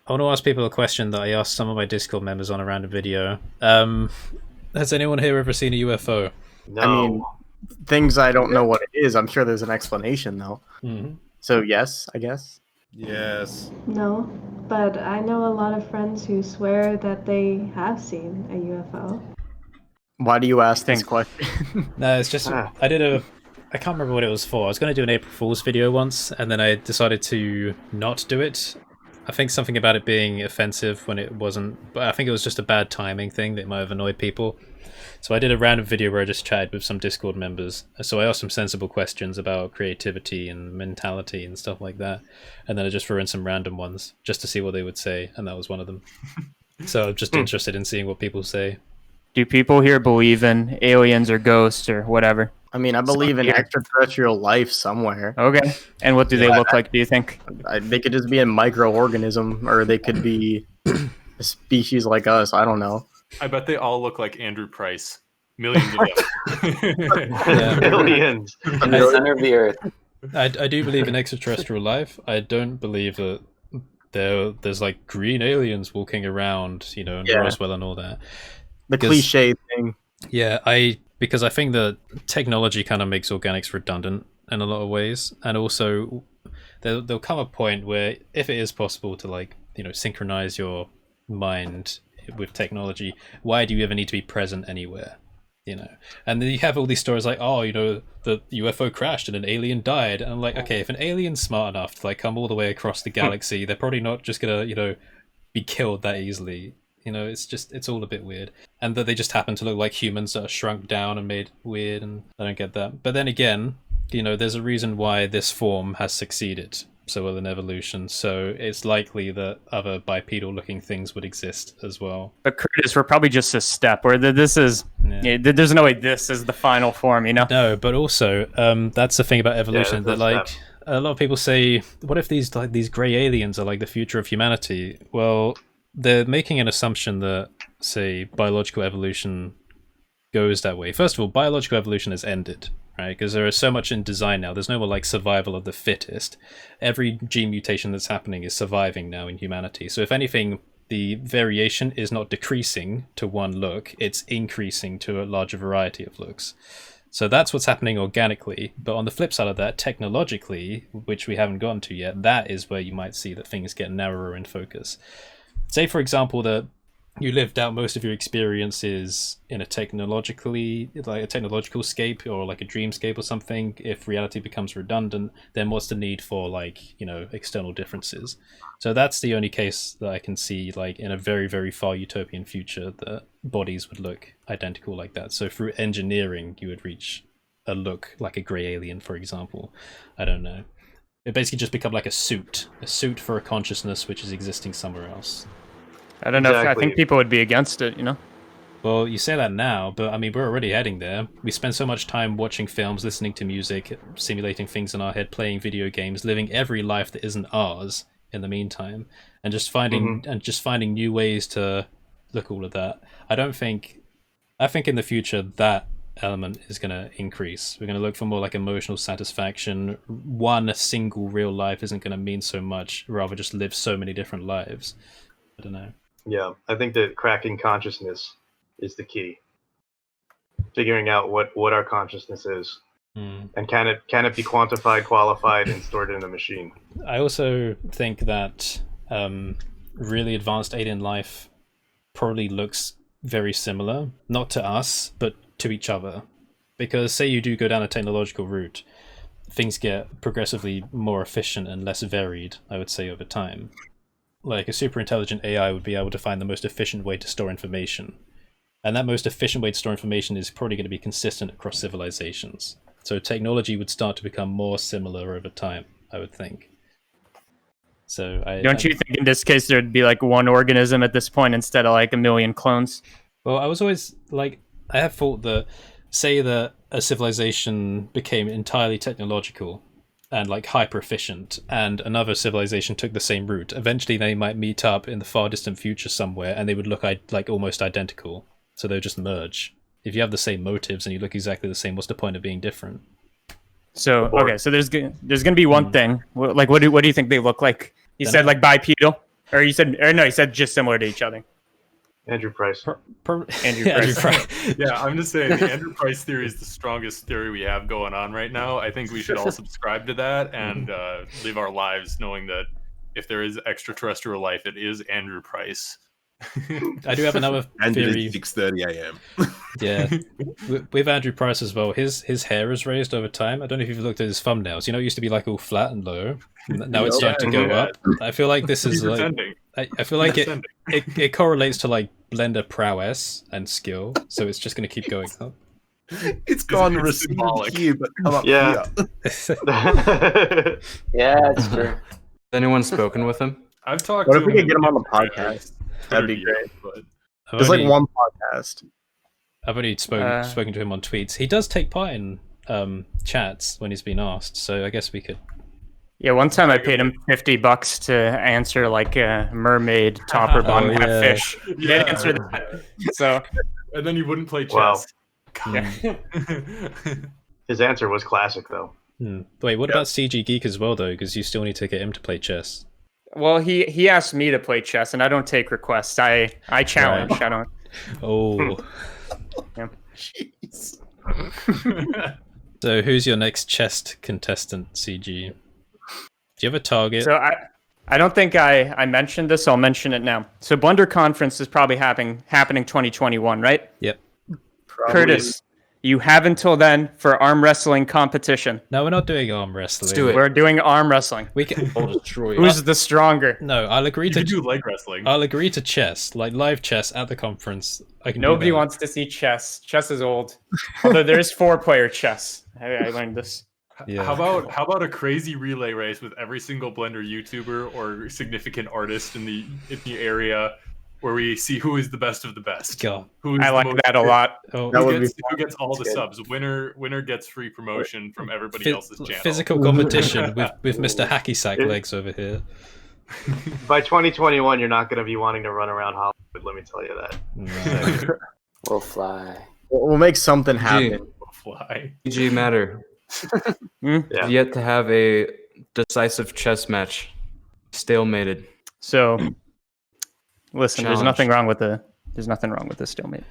I want to ask people a question that I asked some of my Discord members on a random video. Has anyone here ever seen a UFO? I mean, No. things I don't know what it is. I'm sure there's an explanation though. Mm-hmm. So yes, I guess. Yes. No, but I know a lot of friends who swear that they have seen a UFO. Why do you ask this Think- question? No, it's just I can't remember what it was for. I was going to do an April Fool's video once, and then I decided to not do it. I think something about it being offensive when it wasn't, but I think it was just a bad timing thing that might have annoyed people. So I did a random video where I just chatted with some Discord members. So I asked some sensible questions about creativity and mentality and stuff like that. And then I just threw in some random ones just to see what they would say, and that was one of them. So I'm just interested in seeing what people say. Do people here believe in aliens or ghosts or whatever? I mean, I believe in extraterrestrial life somewhere. Okay. And what do they look like, do you think? They could just be a microorganism, or they could be a species like us. I don't know. I bet they all look like Andrew Price. Millions of them. Yeah. Millions. In the center of the earth. I do believe in extraterrestrial life. I don't believe that there's like green aliens walking around, in Roswell and all that. The cliche thing. Yeah, because I think that technology kind of makes organics redundant in a lot of ways, and also there'll come a point where if it is possible to synchronize your mind with technology, why do you ever need to be present anywhere? And then you have all these stories like, the UFO crashed and an alien died, and I'm like, okay, if an alien's smart enough to come all the way across the galaxy, they're probably not just gonna be killed that easily. It's all a bit weird, and that they just happen to look like humans that are shrunk down and made weird, and I don't get that. But then again, there's a reason why this form has succeeded so well in evolution, so it's likely that other bipedal looking things would exist as well. But Curtis, we're probably just a step where this is, there's no way this is the final form, No, but also, that's the thing about evolution, that a lot of people say, what if these gray aliens are like the future of humanity? Well, they're making an assumption that, say, biological evolution goes that way. First of all, biological evolution has ended, right? Because there is so much in design now. There's no more survival of the fittest. Every gene mutation that's happening is surviving now in humanity. So if anything, the variation is not decreasing to one look, it's increasing to a larger variety of looks. So that's what's happening organically. But on the flip side of that, technologically, which we haven't gotten to yet, that is where you might see that things get narrower in focus. Say, for example, that you lived out most of your experiences in a technological scape or like a dreamscape or something. If reality becomes redundant, then what's the need for external differences? So that's the only case that I can see in a very, very far utopian future that bodies would look identical like that. So through engineering, you would reach a look like a grey alien, for example. I don't know. It basically just become like a suit for a consciousness which is existing somewhere else. I don't know. Exactly. I think people would be against it, Well, you say that now, but I mean, we're already heading there. We spend so much time watching films, listening to music, simulating things in our head, playing video games, living every life that isn't ours in the meantime, and just finding new ways to look all of that. I think in the future that element is going to increase. We're going to look for more emotional satisfaction. One single real life isn't going to mean so much, rather just live so many different lives. I don't know. Yeah, I think that cracking consciousness is the key. Figuring out what our consciousness is, and can it be quantified, qualified, and stored in a machine. I also think that really advanced alien life probably looks very similar, not to us, but to each other. Because say you do go down a technological route, things get progressively more efficient and less varied, I would say, over time. Like a super intelligent AI would be able to find the most efficient way to store information. And that most efficient way to store information is probably going to be consistent across civilizations. So technology would start to become more similar over time, I would think. So Don't you think in this case there'd be one organism at this point instead of a million clones? Well, I was always I have thought that, say that a civilization became entirely technological and hyper efficient, and another civilization took the same route. Eventually, they might meet up in the far distant future somewhere, and they would look almost identical. So they'll just merge. If you have the same motives and you look exactly the same, what's the point of being different? So okay, so there's gonna be one thing. What do you think they look like? You said bipedal. Or you said, or no, you said just similar to each other. Andrew Price. Andrew Price. Yeah, I'm just saying the Andrew Price theory is the strongest theory we have going on right now. I think we should all subscribe to that and live our lives knowing that if there is extraterrestrial life, it is Andrew Price. I do have another theory. 6:30 a.m. Yeah, with Andrew Price as well. His hair is raised over time. I don't know if you've looked at his thumbnails. You know, it used to be like all flat and low. Now it's starting to go up. I feel like this is like. I feel like it correlates to like Blender prowess and skill, so it's just going to keep going up. It's gone receded here, but come up Yeah. here. Yeah, it's true. Has anyone spoken with him? I've talked What to if we him could get him on the in podcast? That'd be great. but- There's like one podcast. I've only spoken to him on tweets. He does take part in chats when he's been asked, so I guess we could. Yeah, one time I paid him $50 to answer like a mermaid top or bottom half fish. He didn't answer that. So, and then you wouldn't play chess. Wow. yeah. His answer was classic, though. Wait, what about CG Geek as well, though? Because you still need to get him to play chess. Well, he asked me to play chess, and I don't take requests. I challenge. Right. I don't. Oh. Yeah. Jeez. So who's your next chess contestant, CG? Do you have a target? So I don't think I mentioned this. So I'll mention it now. So Blender Conference is probably happening 2021, right? Yep. Probably. Curtis, you have until then for arm wrestling competition. No, we're not doing arm wrestling. Let's do it. We're doing arm wrestling. We can. I'll destroy you. Who's the stronger? No, I'll agree You to could do leg wrestling. I'll agree to chess, like live chess at the conference. I can. do Nobody that. wants to see chess. Chess is old. Although there is 4-player chess. I learned this. Yeah. How about a crazy relay race with every single Blender YouTuber or significant artist in the area, where we see who is the best of the best? God. Who is I the like most- that a lot. Oh, That would be Who gets all the That's good. subs? Winner gets free promotion from everybody else's channel. physical competition with Mr. Hacky Sack legs over here. By 2021, you're not going to be wanting to run around Hollywood. Let me tell you that. No. We'll fly. We'll make something happen. Fly. PG Matter. Yeah. Yet to have a decisive chess match. Stalemated. So, listen, there's Challenge. nothing wrong with the stalemate.